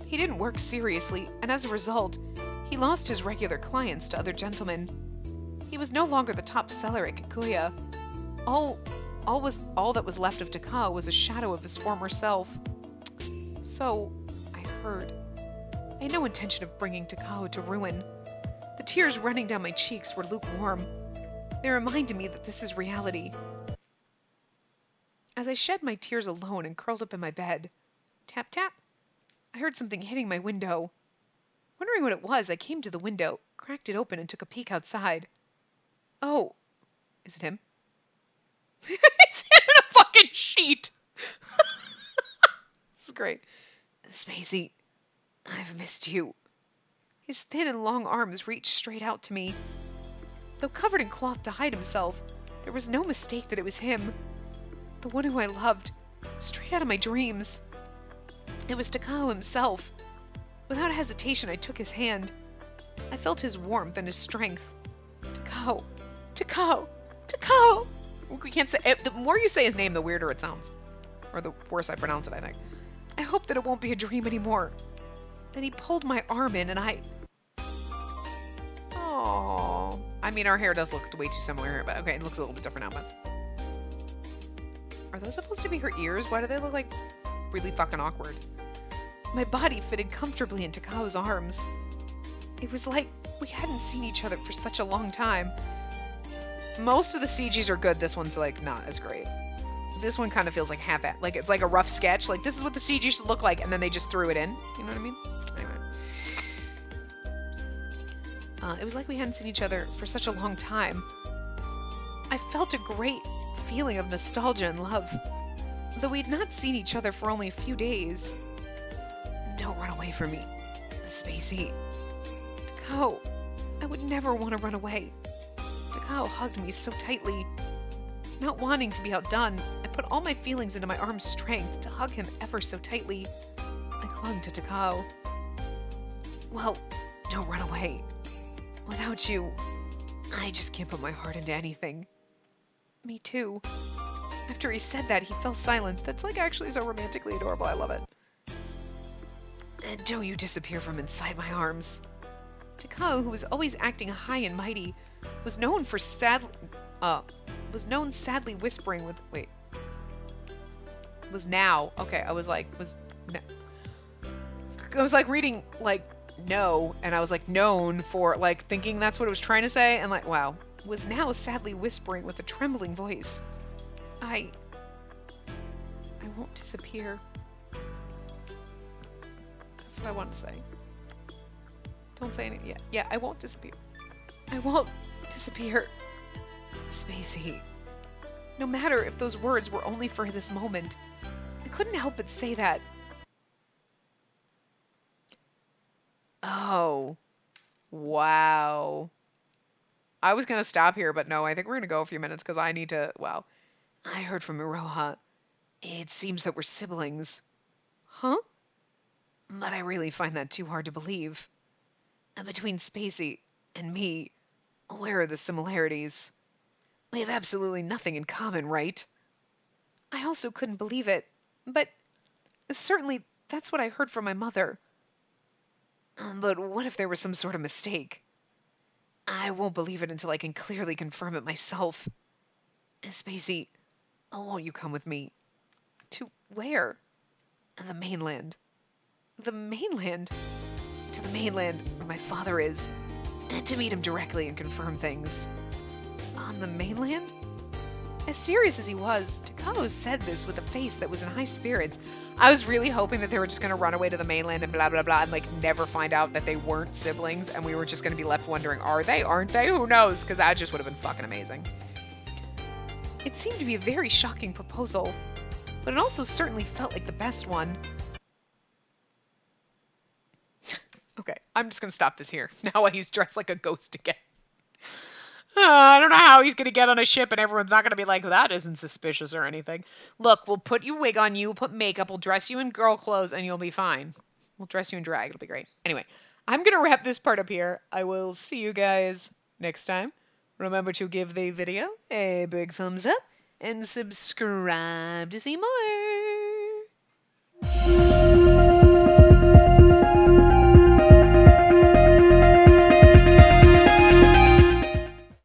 He didn't work seriously, and as a result, he lost his regular clients to other gentlemen. He was no longer the top seller at Kikuya. All that was left of Takao was a shadow of his former self. So, I heard. I had no intention of bringing Takao to ruin. The tears running down my cheeks were lukewarm. They reminded me that this is reality. As I shed my tears alone and curled up in my bed, tap tap, I heard something hitting my window. Wondering what it was, I came to the window, cracked it open, and took a peek outside. Oh, is it him? It's him in a fucking sheet! This is great. Spacey, I've missed you. His thin and long arms reached straight out to me. Though covered in cloth to hide himself, there was no mistake that it was him. The one who I loved, straight out of my dreams. It was Takao himself. Without hesitation, I took his hand. I felt his warmth and his strength. Takao! Takao! Takao! We can't say it. The more you say his name, the weirder it sounds. Or the worse I pronounce it, I think. I hope that it won't be a dream anymore. Then he pulled my arm in and I... Oh. I mean, our hair does look way too similar, but okay, it looks a little bit different now, but... Are those supposed to be her ears? Why do they look like really fucking awkward? My body fitted comfortably into Takao's arms. It was like we hadn't seen each other for such a long time. Most of the CGs are good. This one's like not as great. This one kind of feels like half-assed. Like it's like a rough sketch. Like this is what the CG should look like, and then they just threw it in. You know what I mean? Anyway. It was like we hadn't seen each other for such a long time. I felt a great feeling of nostalgia and love, though we'd not seen each other for only a few days. Don't run away from me, Spacey. Takao, I would never want to run away. Takao hugged me so tightly. Not wanting to be outdone, I put all my feelings into my arm's strength to hug him ever so tightly. I clung to Takao. Well, don't run away. Without you, I just can't put my heart into anything. Me too. After he said that, he fell silent. That's like actually so romantically adorable. I love it. And don't you disappear from inside my arms. Takao, who was always acting high and mighty, was known sadly whispering with... Wait. Was now. Okay, I was like reading, like, no, and I was like, known for, like, thinking that's what it was trying to say, and like, wow. Was now sadly whispering with a trembling voice. I won't disappear. That's what I want to say. Don't say anything yet. Yeah, I won't disappear. I won't disappear. Spacey. No matter if those words were only for this moment, I couldn't help but say that. Oh. Wow. I was going to stop here, but no, I think we're going to go a few minutes because I need to... Wow. I heard from Iroha. It seems that we're siblings. Huh? But I really find that too hard to believe. Between Spacey and me, where are the similarities? We have absolutely nothing in common, right? I also couldn't believe it, but certainly that's what I heard from my mother. But what if there was some sort of mistake? I won't believe it until I can clearly confirm it myself. Spacey, won't you come with me? To where? The mainland. The mainland? To the mainland where my father is, and to meet him directly and confirm things. On the mainland? As serious as he was, Takao said this with a face that was in high spirits. I was really hoping that they were just going to run away to the mainland and blah, blah, blah, and like never find out that they weren't siblings, and we were just going to be left wondering, are they, aren't they? Who knows? Because that just would have been fucking amazing. It seemed to be a very shocking proposal, but it also certainly felt like the best one. Okay, I'm just going to stop this here. Now he's dressed like a ghost again. I don't know how he's going to get on a ship and everyone's not going to be like, that isn't suspicious or anything. Look, we'll put your wig on you, we'll put makeup, we'll dress you in girl clothes, and you'll be fine. We'll dress you in drag. It'll be great. Anyway, I'm going to wrap this part up here. I will see you guys next time. Remember to give the video a big thumbs up and subscribe to see more.